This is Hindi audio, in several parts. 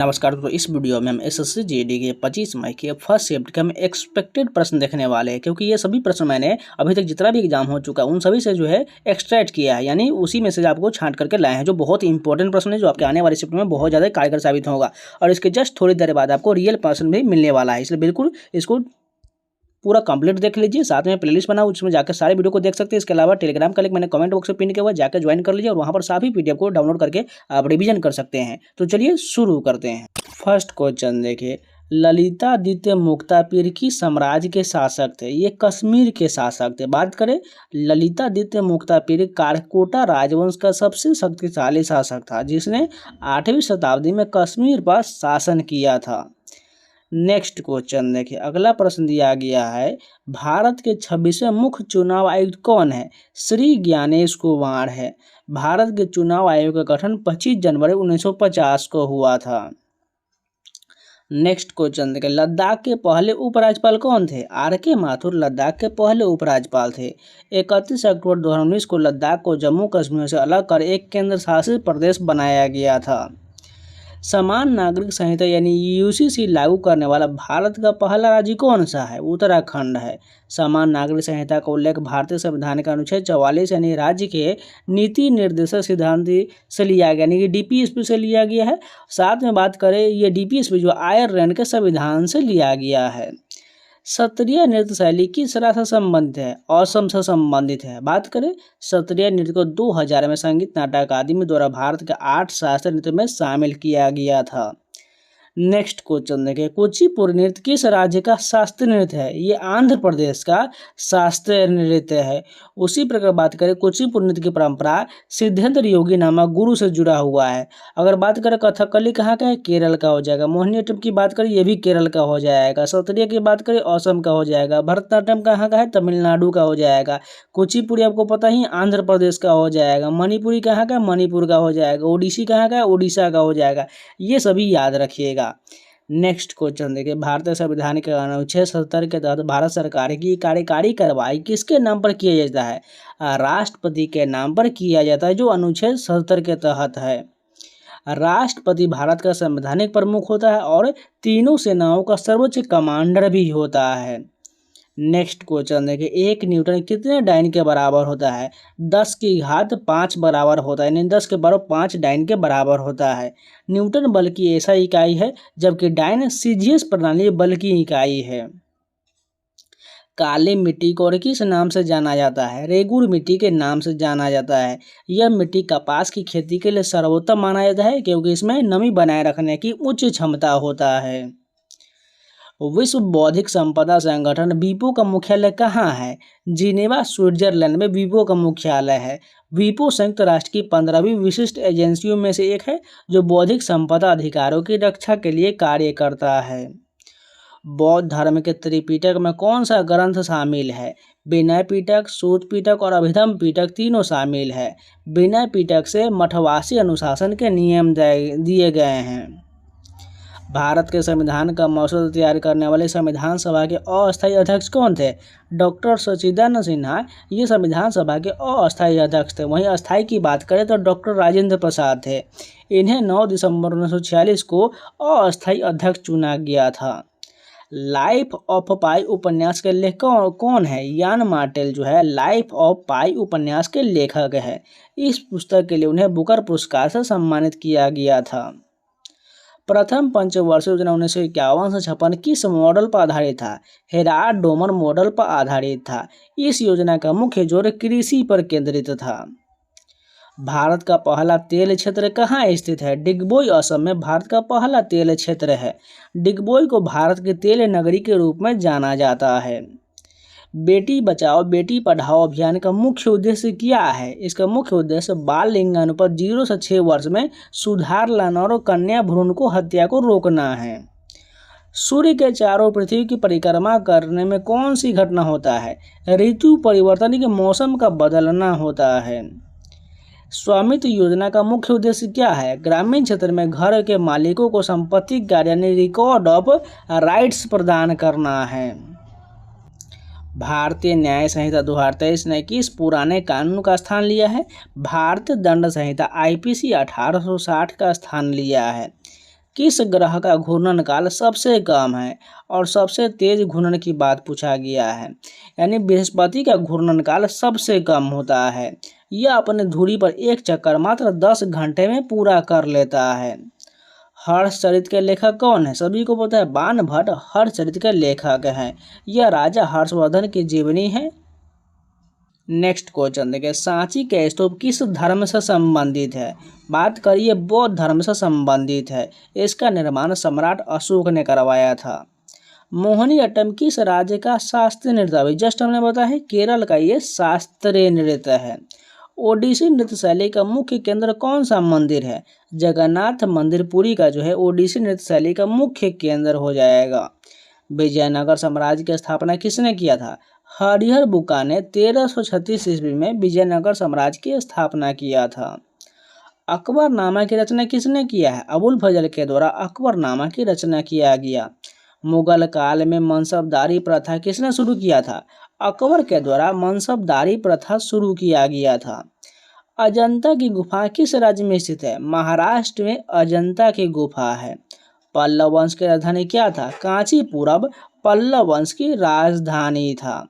नमस्कार दोस्तों, इस वीडियो में हम एसएससी जीडी के 25 मई के फर्स्ट शिफ्ट के हम एक्सपेक्टेड प्रश्न देखने वाले हैं, क्योंकि ये सभी प्रश्न मैंने अभी तक जितना भी एग्जाम हो चुका है उन सभी से जो है एक्सट्रैक्ट किया है, यानी उसी में से आपको छांट करके लाए हैं, जो बहुत ही इंपॉर्टेंट प्रश्न है, जो आपके आने वाली शिफ्ट में बहुत ज़्यादा कारगर साबित होगा। और इसके जस्ट थोड़ी देर बाद आपको रियल प्रश्न भी मिलने वाला है, इसलिए बिल्कुल इसको पूरा कंप्लीट देख लीजिए। साथ में प्लेलिस्ट बना उसमें जाकर सारे वीडियो को देख सकते हैं। इसके अलावा टेलीग्राम का लिंक मैंने कमेंट बॉक्स में पिन किया हुआ है, जाकर ज्वाइन कर लीजिए और वहां पर सभी पीडीएफ को डाउनलोड करके आप रिवीजन कर सकते हैं। तो चलिए शुरू करते हैं। फर्स्ट क्वेश्चन देखिए, ललितादित्य मुक्तापीर की साम्राज्य के शासक थे, ये कश्मीर के शासक थे। बात करें ललितादित्य मुक्तापीर कारकोटा राजवंश का सबसे शक्तिशाली शासक था, जिसने 8वीं शताब्दी में कश्मीर पर शासन किया था। नेक्स्ट क्वेश्चन देखिए, अगला प्रश्न दिया गया है, भारत के 26वें मुख्य चुनाव आयुक्त कौन है? श्री ज्ञानेश कुमार है। भारत के चुनाव आयोग का गठन 25 जनवरी 1950 को हुआ था। नेक्स्ट क्वेश्चन देखिए, लद्दाख के पहले उपराज्यपाल कौन थे? आर.के. माथुर लद्दाख के पहले उपराज्यपाल थे। 31 अक्टूबर 2019 को लद्दाख को जम्मू कश्मीर से अलग कर एक केंद्र शासित प्रदेश बनाया गया था। समान नागरिक संहिता यानी यूसीसी लागू करने वाला भारत का पहला राज्य कौन सा है? उत्तराखंड है। समान नागरिक संहिता का उल्लेख भारतीय संविधान का अनुच्छेद 44 यानी राज्य के नीति निर्देशक सिद्धांत से लिया गया, यानी कि डीपीएसपी से लिया गया है। साथ में बात करें, ये डीपीएसपी जो आयरलैंड के संविधान से लिया गया है। सत्रिय नृत्य शैली किस राज्य से संबंधित है? असम से संबंधित है। बात करें, सत्रिय नृत्य को 2000 में संगीत नाटक अकादमी द्वारा भारत के 8 शास्त्रीय नृत्य में शामिल किया गया था। नेक्स्ट क्वेश्चन देखिए, कुचिपुड़ी नृत्य किस राज्य का शास्त्रीय नृत्य है? ये आंध्र प्रदेश का शास्त्रीय नृत्य है। उसी प्रकार बात करें, कुचिपुड़ी नृत्य की परंपरा सिद्धेंद्र योगी नामक गुरु से जुड़ा हुआ है। अगर बात करें कथकली कहाँ का है? केरल का हो जाएगा। मोहिनीअट्टम की बात करें, ये भी केरल का हो जाएगा। सत्रिय की बात करें, असम का हो जाएगा। भरतनाट्यम कहाँ का है? तमिलनाडु का हो जाएगा। कुचिपुड़ी आपको पता ही आंध्र प्रदेश का हो जाएगा। मणिपुरी कहाँ का है? मणिपुर का हो जाएगा। ओडिसी कहाँ का है? ओडिशा का हो जाएगा। ये सभी याद रखिएगा। नेक्स्ट क्वेश्चन देखिए, भारतीय संविधान के अनुच्छेद 77 के तहत भारत सरकार की कार्यकारी कार्रवाई किसके नाम पर किया जाता है? राष्ट्रपति के नाम पर किया जाता है, जो अनुच्छेद 77 के तहत है। राष्ट्रपति भारत का संवैधानिक प्रमुख होता है और तीनों सेनाओं का सर्वोच्च कमांडर भी होता है। नेक्स्ट क्वेश्चन देखिए, 1 न्यूटन कितने डाइन के बराबर होता है? 10 की घात 5 बराबर होता है, यानी 10 के बराबर 5 डाइन के बराबर होता है। न्यूटन बल की ऐसा इकाई है, जबकि डाइन सीजीएस प्रणाली बल की इकाई है। काली मिट्टी को और किस नाम से जाना जाता है? रेगुर मिट्टी के नाम से जाना जाता है। यह मिट्टी कपास की खेती के लिए सर्वोत्तम माना जाता है, क्योंकि इसमें नमी बनाए रखने की उच्च क्षमता होता है। विश्व बौद्धिक संपदा संगठन वीपो का मुख्यालय कहाँ है? जिनेवा स्विट्जरलैंड में वीपो का मुख्यालय है। वीपो संयुक्त राष्ट्र की 15वीं विशिष्ट एजेंसियों में से एक है, जो बौद्धिक संपदा अधिकारों की रक्षा के लिए कार्य करता है। बौद्ध धर्म के त्रिपिटक में कौन सा ग्रंथ शामिल है? विनय पिटक, सूत पिटक और अभिधम पिटक तीनों शामिल है। विनय पिटक से मठवासी अनुशासन के नियम दिए गए हैं। भारत के संविधान का मसौदा तैयार करने वाले संविधान सभा के अस्थायी अध्यक्ष कौन थे? डॉक्टर सच्चिदानंद सिन्हा ये संविधान सभा के अस्थायी अध्यक्ष थे। वहीं अस्थायी की बात करें तो डॉक्टर राजेंद्र प्रसाद थे। इन्हें 9 दिसंबर 1946 को अस्थायी अध्यक्ष चुना गया था। लाइफ ऑफ पाई उपन्यास के लेखक कौन है? यान मार्टेल जो है लाइफ ऑफ पाई उपन्यास के लेखक है। इस पुस्तक के लिए उन्हें बुकर पुरस्कार से सम्मानित किया गया था। प्रथम पंचवर्षीय योजना 1951 से 56 किस मॉडल पर आधारित था? हेराल्ड डोमर मॉडल पर आधारित था। इस योजना का मुख्य जोर कृषि पर केंद्रित था। भारत का पहला तेल क्षेत्र कहाँ स्थित है? डिगबोई असम में भारत का पहला तेल क्षेत्र है। डिगबोई को भारत की तेल नगरी के रूप में जाना जाता है। बेटी बचाओ बेटी पढ़ाओ अभियान का मुख्य उद्देश्य क्या है? इसका मुख्य उद्देश्य बाल लिंगानुपात 0 से 6 वर्ष में सुधार लाना और कन्या भ्रूण को हत्या को रोकना है। सूर्य के चारों पृथ्वी की परिक्रमा करने में कौन सी घटना होता है? ऋतु परिवर्तन के मौसम का बदलना होता है। स्वामित्व योजना का मुख्य उद्देश्य क्या है? ग्रामीण क्षेत्र में घर के मालिकों को संपत्ति कार्य यानी रिकॉर्ड ऑफ राइट्स प्रदान करना है। भारतीय न्याय संहिता 2023 ने किस पुराने कानून का स्थान लिया है? भारतीय दंड संहिता आईपीसी 1860 का स्थान लिया है। किस ग्रह का घूर्णन काल सबसे कम है और सबसे तेज घूर्णन की बात पूछा गया है। यानी बृहस्पति का घूर्णन काल सबसे कम होता है। यह अपने धुरी पर एक चक्कर मात्र 10 घंटे में पूरा कर लेता है। हर्षचरित के लेखक कौन है? सभी को पता है, बाणभट्ट हर्षचरित के लेखक हैं। यह राजा हर्षवर्धन की जीवनी है। नेक्स्ट क्वेश्चन देखिए, सांची के स्तूप किस धर्म से संबंधित है? बात करिए बौद्ध धर्म से संबंधित है। इसका निर्माण सम्राट अशोक ने करवाया था। मोहिनीअट्टम किस राज्य का शास्त्रीय नृत्य? अभी जस्ट हमने बताया है केरल का ये शास्त्रीय नृत्य है। ओडिसी नृत्य शैली का मुख्य केंद्र कौन सा मंदिर है? जगन्नाथ मंदिर पुरी का जो है ओडिसी नृत्य शैली का मुख्य केंद्र हो जाएगा। विजयनगर साम्राज्य की स्थापना किसने किया था? हरिहर बुक्का ने 1336 ईस्वी में विजयनगर साम्राज्य की स्थापना किया था। अकबरनामा की रचना किसने किया है? अबुल फजल के द्वारा अकबरनामा की रचना किया गया। मुगल काल में मनसबदारी प्रथा किसने शुरू किया था? अकबर के द्वारा मनसबदारी प्रथा शुरू किया गया था। अजंता की गुफा किस राज्य में स्थित है? महाराष्ट्र में अजंता की गुफा है। पल्लव वंश की राजधानी क्या था? कांचीपुरम पल्लव वंश की राजधानी था।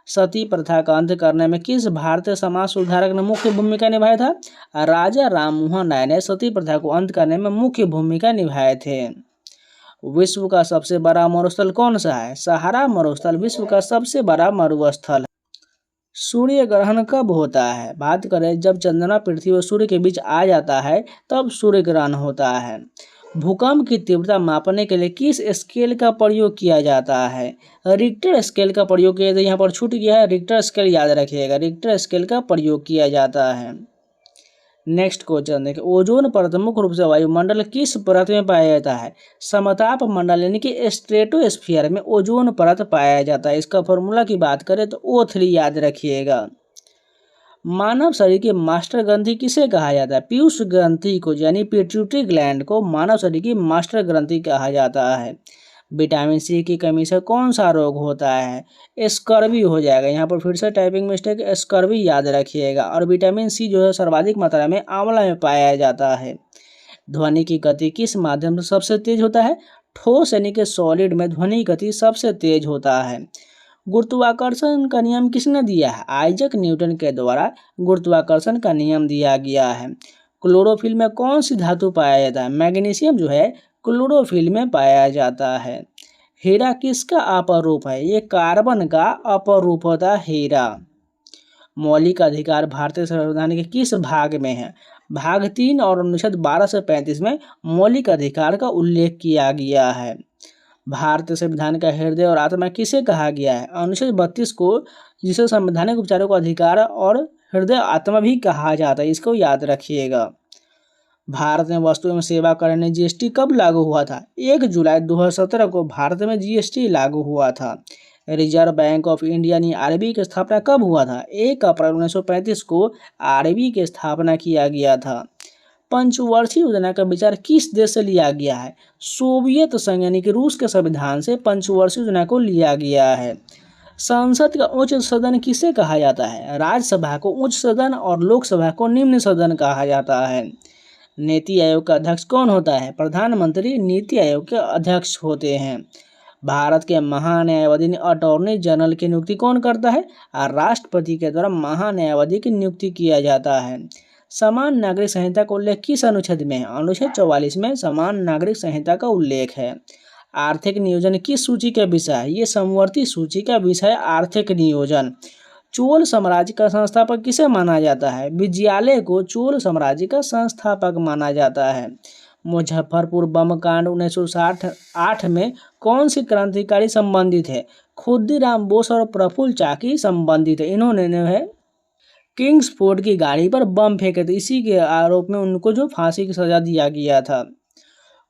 सती प्रथा का अंत करने में किस भारतीय समाज सुधारक ने मुख्य भूमिका निभाया था? राजा राममोहन राय ने सती प्रथा को अंत करने में मुख्य भूमिका निभाए थे। विश्व का सबसे बड़ा मरुस्थल कौन सा है? सहारा मरुस्थल विश्व का सबसे बड़ा मरुस्थल है। सूर्य ग्रहण कब होता है? बात करें जब चंद्रमा पृथ्वी और सूर्य के बीच आ जाता है तब सूर्य ग्रहण होता है। भूकंप की तीव्रता मापने के लिए किस स्केल का प्रयोग किया जाता है? रिक्टर स्केल का प्रयोग किया जाता है। यहाँ पर छूट गया है, रिक्टर स्केल याद रखिएगा, रिक्टर स्केल का प्रयोग किया जाता है। नेक्स्ट क्वेश्चन देखिए, ओजोन परत मुख्य रूप से वायुमंडल किस परत में पाया जाता है? समताप मंडल यानी कि स्ट्रेटोस्फीयर में ओजोन परत पाया जाता है। इसका फॉर्मूला की बात करें तो O3 याद रखिएगा। मानव शरीर की मास्टर ग्रंथि किसे कहा जाता है? पीयूष ग्रंथि को यानी पिट्यूटरी ग्लैंड को मानव शरीर की मास्टर ग्रंथि कहा जाता है। विटामिन सी की कमी से कौन सा रोग होता है? स्कर्वी हो जाएगा। यहाँ पर फिर से टाइपिंग मिस्टेक, स्कर्वी याद रखिएगा। और विटामिन सी जो है सर्वाधिक मात्रा में आंवला में पाया जाता है। ध्वनि की गति किस माध्यम से सबसे तेज होता है? ठोस यानी कि सॉलिड में ध्वनि गति सबसे तेज होता है। गुरुत्वाकर्षण का नियम किसने दिया है? आइजक न्यूटन के द्वारा गुरुत्वाकर्षण का नियम दिया गया है। क्लोरोफिल में कौन सी धातु पाया जाता है? मैग्नीशियम जो है क्लोरोफिल में पाया जाता है। हीरा किसका अपर रूप है? ये कार्बन का अपर रूप होता है हीरा। मौलिक अधिकार भारतीय संविधान के किस भाग में है? भाग 3 और अनुच्छेद 12 से 35 में मौलिक अधिकार का उल्लेख किया गया है। भारतीय संविधान का हृदय और आत्मा किसे कहा गया है? अनुच्छेद 32 को, जिसे संवैधानिक उपचारों का अधिकार और हृदय आत्मा भी कहा जाता है। इसको याद रखिएगा। भारत में वस्तु एवं सेवा कर ने जीएसटी कब लागू हुआ था? 1 जुलाई 2017 को भारत में जीएसटी लागू हुआ था। रिजर्व बैंक ऑफ इंडिया यानी आरबीआई की स्थापना कब हुआ था? 1 अप्रैल 1935 को आरबीआई की स्थापना किया गया था। पंचवर्षीय योजना का विचार किस देश से लिया गया है? सोवियत संघ यानी कि रूस के संविधान से पंचवर्षीय योजना को लिया गया है। संसद का उच्च सदन किसे कहा जाता है? राज्यसभा को उच्च सदन और लोकसभा को निम्न सदन कहा जाता है। नीति आयोग का अध्यक्ष कौन होता है? प्रधानमंत्री नीति आयोग के अध्यक्ष होते हैं। भारत के महान्यायवादी अटॉर्नी जनरल की नियुक्ति कौन करता है? राष्ट्रपति के द्वारा महान्यायवादी की नियुक्ति किया जाता है। समान नागरिक संहिता का उल्लेख किस अनुच्छेद में है? अनुच्छेद 44 में समान नागरिक संहिता का उल्लेख है। आर्थिक नियोजन किस सूची का विषय है? ये समवर्ती सूची का विषय आर्थिक नियोजन। चोल साम्राज्य का संस्थापक किसे माना जाता है? विजयालय को चोल साम्राज्य का संस्थापक माना जाता है। मुजफ्फरपुर बम कांड 1968 में कौन सी क्रांतिकारी संबंधित है? खुदीराम बोस और प्रफुल्ल चाकी संबंधित है। इन्होंने जो है किंग्स फोर्ड की गाड़ी पर बम फेंके थे। इसी के आरोप में उनको जो फांसी की सजा दिया गया था।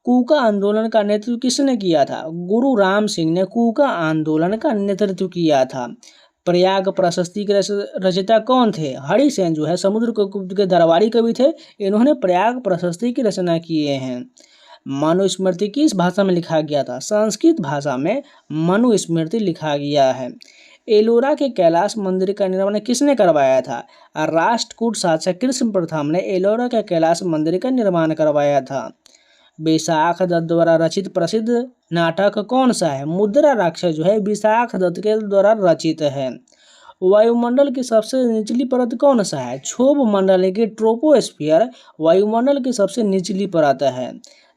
कूका आंदोलन का नेतृत्व किसने किया था? गुरु राम सिंह ने कूका आंदोलन का नेतृत्व किया था। प्रयाग प्रशस्ति के रचयिता कौन थे? हरिसेन जो है समुद्रगुप्त के दरबारी कवि थे। इन्होंने प्रयाग प्रशस्ति की रचना किए हैं। मनुस्मृति किस भाषा में लिखा गया था? संस्कृत भाषा में मनुस्मृति लिखा गया है। एलोरा के कैलाश मंदिर का निर्माण किसने करवाया था? राष्ट्रकूट शासक कृष्ण प्रथम ने एलोरा के कैलाश मंदिर का निर्माण करवाया था। विशाख दत्त द्वारा रचित प्रसिद्ध नाटक कौन सा है? मुद्रा राक्षस जो है विशाख दत्त के द्वारा रचित है। वायुमंडल की सबसे निचली परत कौन सा है? क्षोभ मंडल यानी कि ट्रोपोस्फियर वायुमंडल की सबसे निचली परत है।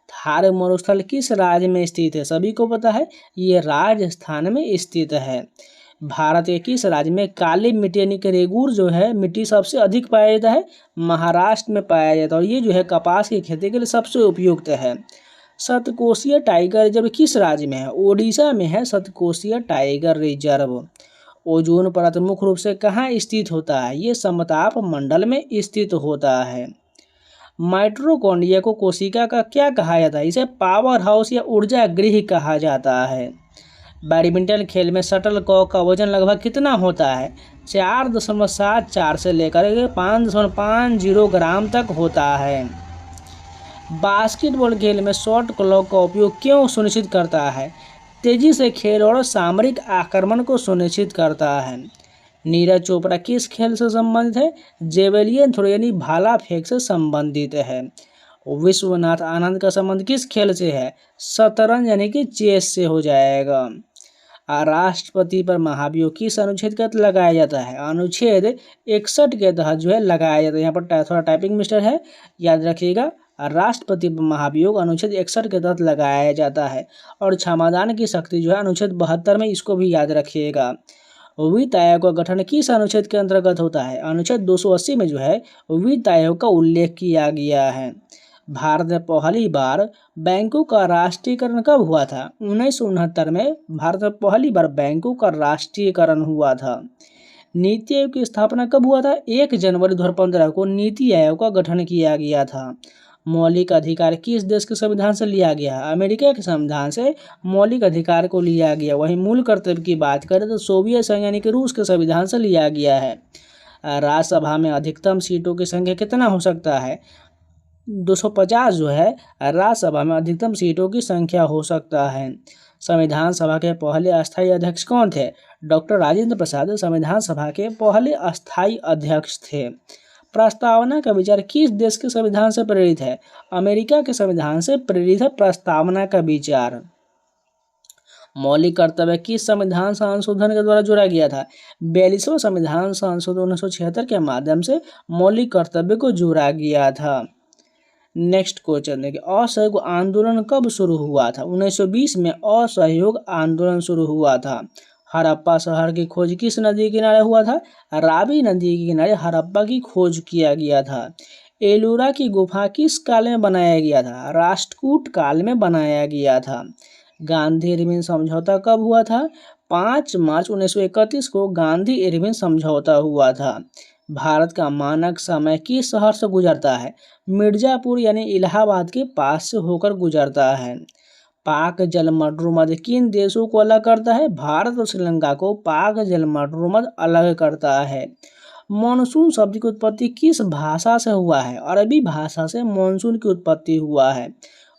थार मरुस्थल किस राज्य में स्थित है? सभी को पता है ये राजस्थान में स्थित है। भारत के किस राज्य में काली मिट्टी यानी कि रेगूर जो है मिट्टी सबसे अधिक पाया जाता है? महाराष्ट्र में पाया जाता है और ये जो है कपास की खेती के लिए सबसे उपयुक्त है। सतकोशीय टाइगर रिजर्व किस राज्य में है? ओडिशा में है सतकोशीय टाइगर रिजर्व। ओजोन परत मुख्य रूप से कहाँ स्थित होता है? ये समताप मंडल में स्थित होता है। माइटोकॉन्ड्रिया को कोशिका का क्या कहा जाता है? इसे पावर हाउस या ऊर्जा गृह कहा जाता है। बैडमिंटन खेल में शटलकॉक का वजन लगभग कितना होता है? 4.74 से लेकर 5.50 ग्राम तक होता है। बास्केटबॉल खेल में शॉट क्लॉक का उपयोग क्यों सुनिश्चित करता है? तेजी से खेल और सामरिक आक्रमण को सुनिश्चित करता है। नीरज चोपड़ा किस खेल से संबंधित है? जेवेलियन थ्रो यानी भाला फेंक से संबंधित है। विश्वनाथ आनंद का संबंध किस खेल से है? शतरंज यानी कि चेस से हो जाएगा। राष्ट्रपति पर महाभियोग किस अनुच्छेद के तहत लगाया जाता है? अनुच्छेद 61 के तहत जो है लगाया जाता है। यहाँ पर थोड़ा टाइपिंग मिस्टेक है, याद रखिएगा। राष्ट्रपति पर महाभियोग अनुच्छेद 61 के तहत लगाया जाता है। और क्षमादान की शक्ति जो है अनुच्छेद 72 में, इसको भी याद रखिएगा। वित्त आयोग का गठन किस अनुच्छेद के अंतर्गत होता है? अनुच्छेद 280 में जो है वित्त आयोग का उल्लेख किया गया है। भारत में पहली बार बैंकों का राष्ट्रीयकरण कब हुआ था? 1969 में भारत में पहली बार बैंकों का राष्ट्रीयकरण हुआ था। नीति आयोग की स्थापना कब हुआ था? 1 जनवरी 2015 को नीति आयोग का गठन किया गया था। मौलिक अधिकार किस देश के संविधान से लिया गया? अमेरिका के संविधान से मौलिक अधिकार को लिया गया। वहीं मूल कर्तव्य की बात करें तो सोवियत संघ यानी कि रूस के संविधान से लिया गया है। राज्यसभा में अधिकतम सीटों की संख्या कितना हो सकता है? 250 जो है राज्यसभा में अधिकतम सीटों की संख्या हो सकता है। संविधान सभा के पहले अस्थायी अध्यक्ष कौन थे? डॉक्टर राजेंद्र प्रसाद संविधान सभा के पहले अस्थायी अध्यक्ष थे। प्रस्तावना का विचार किस देश के संविधान से प्रेरित है? अमेरिका के संविधान से प्रेरित है प्रस्तावना का विचार। मौलिक कर्तव्य किस संविधान संशोधन के द्वारा जोड़ा गया था? 42वां संविधान संशोधन 1976 के माध्यम से मौलिक कर्तव्य को जोड़ा गया था। नेक्स्ट क्वेश्चन देखिए, असहयोग आंदोलन कब शुरू हुआ था? 1920 में असहयोग आंदोलन शुरू हुआ था। हड़प्पा शहर की खोज किस नदी के किनारे हुआ था? रावी नदी के किनारे हड़प्पा की खोज किया गया था। एलोरा की गुफा किस काल में बनाया गया था? राष्ट्रकूट काल में बनाया गया था। गांधी इरविन समझौता कब हुआ था? 5 मार्च 1931 को गांधी इरविन समझौता हुआ था। भारत का मानक समय किस शहर से गुजरता है? मिर्जापुर यानी इलाहाबाद के पास से होकर गुजरता है। पाक जलमर्द किन देशों को अलग करता है? भारत और श्रीलंका को पाक जलमर्द अलग करता है। मानसून शब्द की उत्पत्ति किस भाषा से हुआ है? अरबी भाषा से मानसून की उत्पत्ति हुआ है।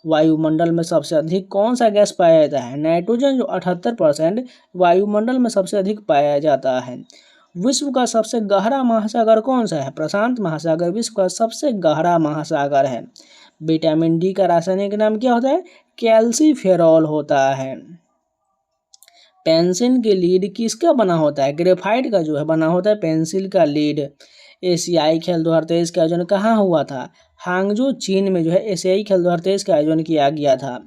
वायुमंडल में सबसे अधिक कौन सा गैस पाया जाता है? नाइट्रोजन, जो 78% वायुमंडल में सबसे अधिक पाया जाता है। विश्व का सबसे गहरा महासागर कौन सा है? प्रशांत महासागर विश्व का सबसे गहरा महासागर है। विटामिन डी का रासायनिक नाम क्या होता है? कैल्सीफेरॉल होता है। पेंसिल की लीड किसका बना होता है? ग्रेफाइट का जो है बना होता है पेंसिल का लीड। एशियाई खेल 2023 का आयोजन कहाँ हुआ था? हांगजो चीन में जो है एशियाई खेल 2023 का आयोजन किया गया था।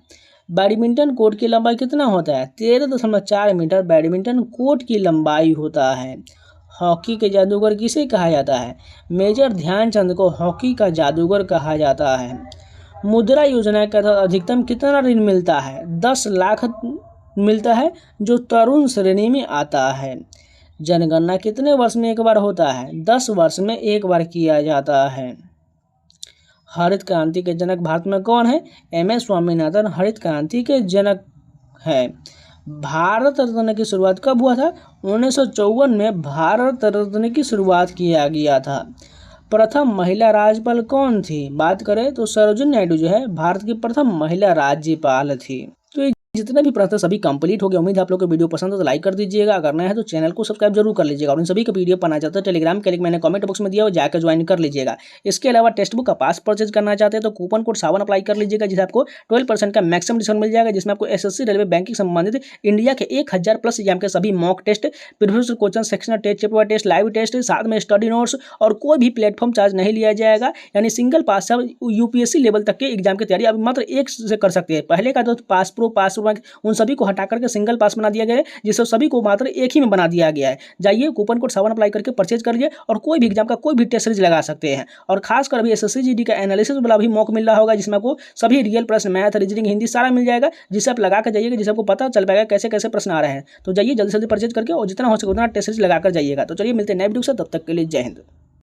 बैडमिंटन कोर्ट की लंबाई कितना होता है? 13.4 मीटर बैडमिंटन कोर्ट की लंबाई होता है। हॉकी के जादूगर किसे कहा जाता है? मेजर ध्यानचंद को हॉकी का जादूगर कहा जाता है। मुद्रा योजना के तहत अधिकतम कितना ऋण मिलता है? 10 लाख मिलता है, जो तरुण श्रेणी में आता है। जनगणना कितने वर्ष में एक बार होता है? 10 वर्ष में एक बार किया जाता है। हरित क्रांति के जनक भारत में कौन है? MS स्वामीनाथन हरित क्रांति के जनक है। भारत रत्न की शुरुआत कब हुआ था? 1954 में भारत रत्न की शुरुआत किया गया था। प्रथम महिला राज्यपाल कौन थी? बात करें तो सरोजिनी नायडू जो है भारत की प्रथम महिला राज्यपाल थी। तो जितने भी प्रश्न सभी कंप्लीट हो गए। उम्मीद है आप लोग को वीडियो पसंद है तो लाइक कर दीजिएगा, अगर नया है तो चैनल को सब्सक्राइब जरूर कर लीजिएगा। और इन सभी का पीडीएफ पाना चाहते हैं टेलीग्राम का लिंक मैंने कमेंट बॉक्स में दिया, जाकर ज्वाइन कर लीजिएगा। इसके अलावा टेक्स्ट बुक का पास परचेज करना चाहते हैं तो कूपन कोड सावन अप्लाई कर लीजिएगा, जिससे आपको 12% का मैक्सिमम डिस्काउंट मिल जाएगा, जिसमें आपको एसएससी रेलवे बैंकिंग संबंधित इंडिया के 1000 प्लस एग्जाम के सभी mock test, previous question, sectional test, chapter test, live test, साथ में स्टडी नोट्स और कोई भी प्लेटफॉर्म चार्ज नहीं लिया जाएगा। यानी सिंगल पास से यूपीएससी लेवल तक के एग्जाम की तैयारी अब मात्र एक से कर सकते हैं। पहले का जो पास प्रो उन सभी को हटा करके सिंगल पास बना दिया गया है, जिससे सभी को मात्र एक ही में बना दिया गया है। जाइए कूपन कोड 7 अप्लाई करके परचेज करिए और कोई भी एग्जाम का कोई भी टेस्ट सीरीज लगा सकते हैं। और खासकर अभी एसएससी जीडी का एनालिसिस वाला भी मॉक मिल रहा होगा, जिसमें आपको सभी रियल प्रश्न, मैथ, रीजनिंग, हिंदी सारा मिल जाएगा, जिसे आप लगा कर जाइएगा, जिससे आपको पता चल पाएगा कैसे कैसे प्रश्न आ रहे हैं। तो जाइए जल्दी से जल्दी परचेज करके और जितना हो सके उतना टेस्ट सीरीज लगा कर जाइएगा। तो चलिए मिलते हैं नए वीडियो से, तब तक के लिए जय हिंद।